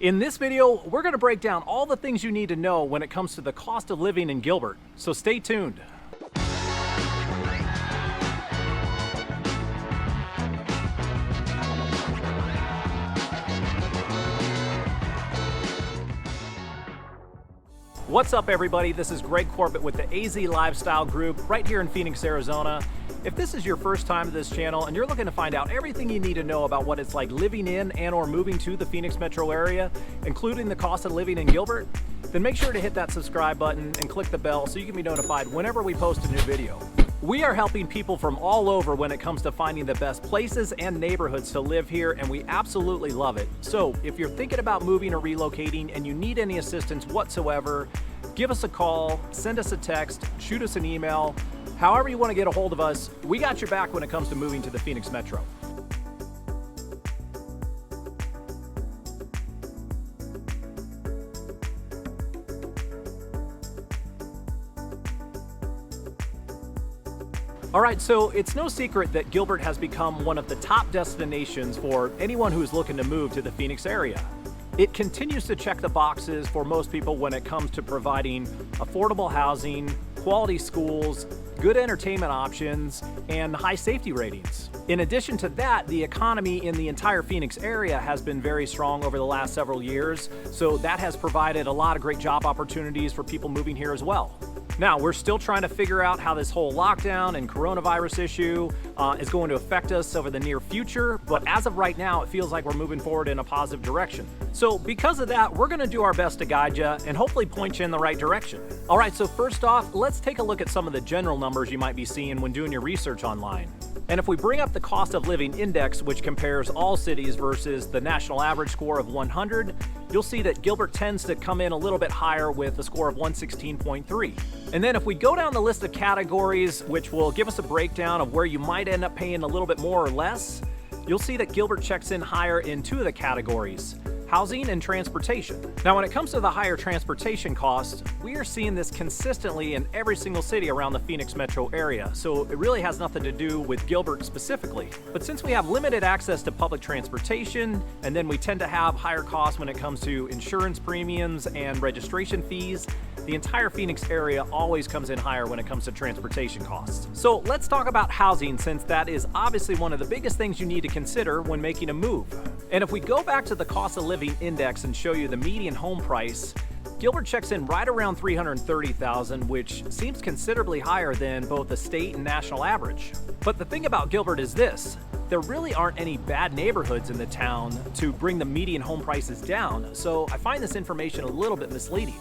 In this video, we're going to break down all the things you need to know when it comes to the cost of living in Gilbert, so stay tuned. What's up everybody, this is Greg Corbett with the AZ Lifestyle Group right here in Phoenix, Arizona. If this is your first time to this channel and you're looking to find out everything you need to know about what it's like living in and or moving to the Phoenix metro area, including the cost of living in Gilbert, then make sure to hit that subscribe button and click the bell so you can be notified whenever we post a new video. We are helping people from all over when it comes to finding the best places and neighborhoods to live here, and we absolutely love it. So if you're thinking about moving or relocating and you need any assistance whatsoever, give us a call, send us a text, shoot us an email. However you want to get a hold of us, we got your back when it comes to moving to the Phoenix metro. All right, so it's no secret that Gilbert has become one of the top destinations for anyone who's looking to move to the Phoenix area. It continues to check the boxes for most people when it comes to providing affordable housing, quality schools, good entertainment options, and high safety ratings. In addition to that, the economy in the entire Phoenix area has been very strong over the last several years, so that has provided a lot of great job opportunities for people moving here as well. Now, we're still trying to figure out how this whole lockdown and coronavirus issue is going to affect us over the near future, but as of right now, it feels like we're moving forward in a positive direction. So because of that, we're gonna do our best to guide you and hopefully point you in the right direction. All right, so first off, let's take a look at some of the general numbers you might be seeing when doing your research online. And if we bring up the cost of living index, which compares all cities versus the national average score of 100, you'll see that Gilbert tends to come in a little bit higher with a score of 116.3. And then if we go down the list of categories, which will give us a breakdown of where you might end up paying a little bit more or less, you'll see that Gilbert checks in higher in two of the categories: housing and transportation. Now, when it comes to the higher transportation costs, we are seeing this consistently in every single city around the Phoenix metro area, so it really has nothing to do with Gilbert specifically. But since we have limited access to public transportation, and then we tend to have higher costs when it comes to insurance premiums and registration fees, the entire Phoenix area always comes in higher when it comes to transportation costs. So let's talk about housing, since that is obviously one of the biggest things you need to consider when making a move. And if we go back to the cost of living index and show you the median home price, Gilbert checks in right around $330,000, which seems considerably higher than both the state and national average. But the thing about Gilbert is this: there really aren't any bad neighborhoods in the town to bring the median home prices down, so I find this information a little bit misleading.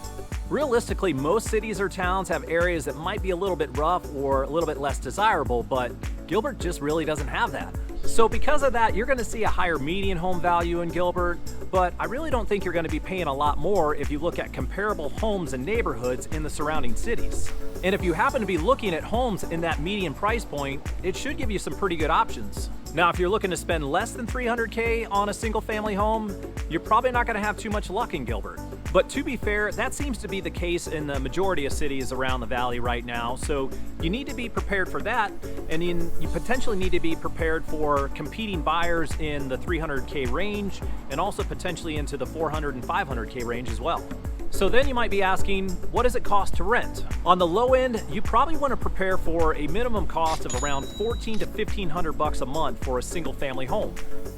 Realistically, most cities or towns have areas that might be a little bit rough or a little bit less desirable, but Gilbert just really doesn't have that. So because of that, you're going to see a higher median home value in Gilbert, but I really don't think you're going to be paying a lot more if you look at comparable homes and neighborhoods in the surrounding cities. And if you happen to be looking at homes in that median price point, it should give you some pretty good options. Now, if you're looking to spend less than $300K on a single family home, you're probably not going to have too much luck in Gilbert. But to be fair, that seems to be the case in the majority of cities around the valley right now, so you need to be prepared for that, and you potentially need to be prepared for competing buyers in the $300K range, and also potentially into the $400 and $500K range as well. So then you might be asking, what does it cost to rent? On the low end, you probably want to prepare for a minimum cost of around $1,400 to $1,500 a month for a single family home.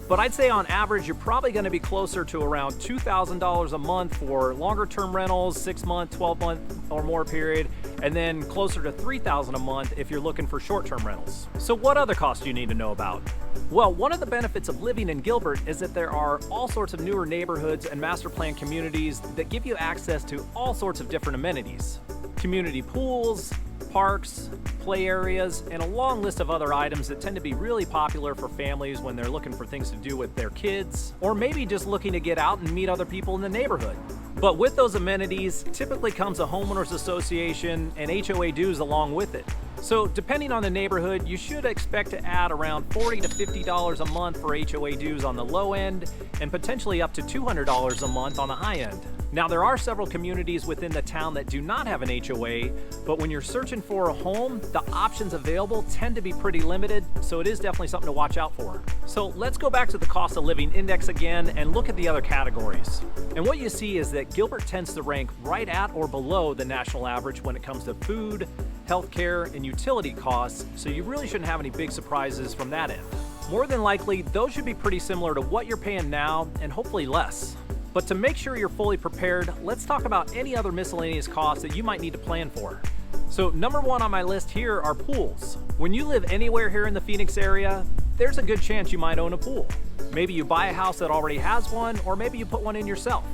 But I'd say on average, you're probably going to be closer to around $2,000 a month for longer term rentals, 6-month, 12-month or more period, and then closer to $3,000 a month if you're looking for short-term rentals. So what other costs do you need to know about? Well, one of the benefits of living in Gilbert is that there are all sorts of newer neighborhoods and master plan communities that give you access to all sorts of different amenities. Community pools, parks, play areas, and a long list of other items that tend to be really popular for families when they're looking for things to do with their kids, or maybe just looking to get out and meet other people in the neighborhood. But with those amenities typically comes a homeowners association and HOA dues along with it. So depending on the neighborhood, you should expect to add around $40 to $50 a month for HOA dues on the low end, and potentially up to $200 a month on the high end. Now, there are several communities within the town that do not have an HOA, but when you're searching for a home, the options available tend to be pretty limited, so it is definitely something to watch out for. So let's go back to the cost of living index again and look at the other categories. And what you see is that Gilbert tends to rank right at or below the national average when it comes to food, healthcare, and utility costs, so you really shouldn't have any big surprises from that end. More than likely, those should be pretty similar to what you're paying now, and hopefully less. But to make sure you're fully prepared, let's talk about any other miscellaneous costs that you might need to plan for. So number one on my list here are pools. When you live anywhere here in the Phoenix area, there's a good chance you might own a pool. Maybe you buy a house that already has one, or maybe you put one in yourself.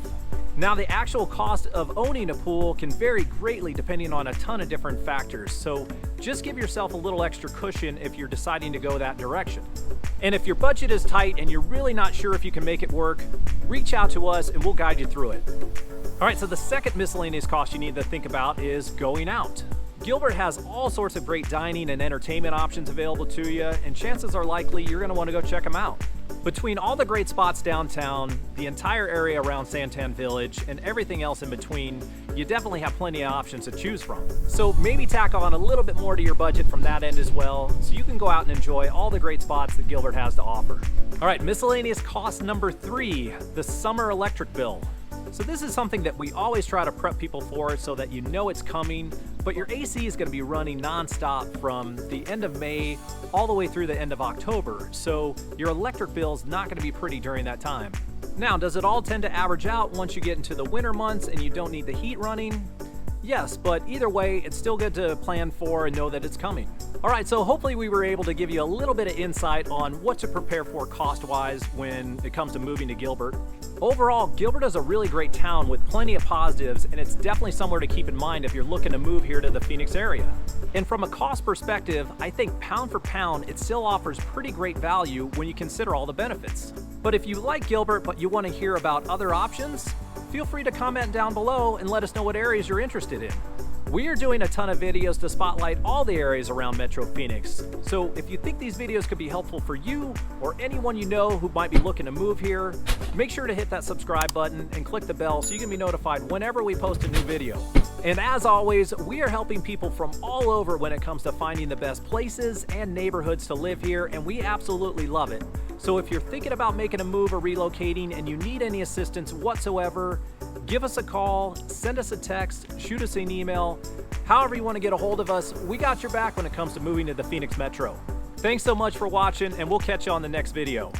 Now, the actual cost of owning a pool can vary greatly depending on a ton of different factors, so just give yourself a little extra cushion if you're deciding to go that direction. And if your budget is tight and you're really not sure if you can make it work, reach out to us and we'll guide you through it. All right, so the second miscellaneous cost you need to think about is going out. Gilbert has all sorts of great dining and entertainment options available to you, and chances are likely you're going to want to go check them out. Between all the great spots downtown, the entire area around Santan Village, and everything else in between, you definitely have plenty of options to choose from. So maybe tack on a little bit more to your budget from that end as well, so you can go out and enjoy all the great spots that Gilbert has to offer. All right, miscellaneous cost number 3, the summer electric bill. So this is something that we always try to prep people for so that you know it's coming, but your AC is going to be running nonstop from the end of May all the way through the end of October, so your electric bill is not going to be pretty during that time. Now, does it all tend to average out once you get into the winter months and you don't need the heat running? Yes, but either way, it's still good to plan for and know that it's coming. All right, so hopefully we were able to give you a little bit of insight on what to prepare for cost-wise when it comes to moving to Gilbert. Overall, Gilbert is a really great town with plenty of positives, and it's definitely somewhere to keep in mind if you're looking to move here to the Phoenix area. And from a cost perspective, I think pound for pound, it still offers pretty great value when you consider all the benefits. But if you like Gilbert but you want to hear about other options, feel free to comment down below and let us know what areas you're interested in. We are doing a ton of videos to spotlight all the areas around Metro Phoenix. So if you think these videos could be helpful for you or anyone you know who might be looking to move here, make sure to hit that subscribe button and click the bell so you can be notified whenever we post a new video. And as always, we are helping people from all over when it comes to finding the best places and neighborhoods to live here, and we absolutely love it. So if you're thinking about making a move or relocating and you need any assistance whatsoever, give us a call, send us a text, shoot us an email. However you want to get a hold of us, we got your back when it comes to moving to the Phoenix Metro. Thanks so much for watching, and we'll catch you on the next video.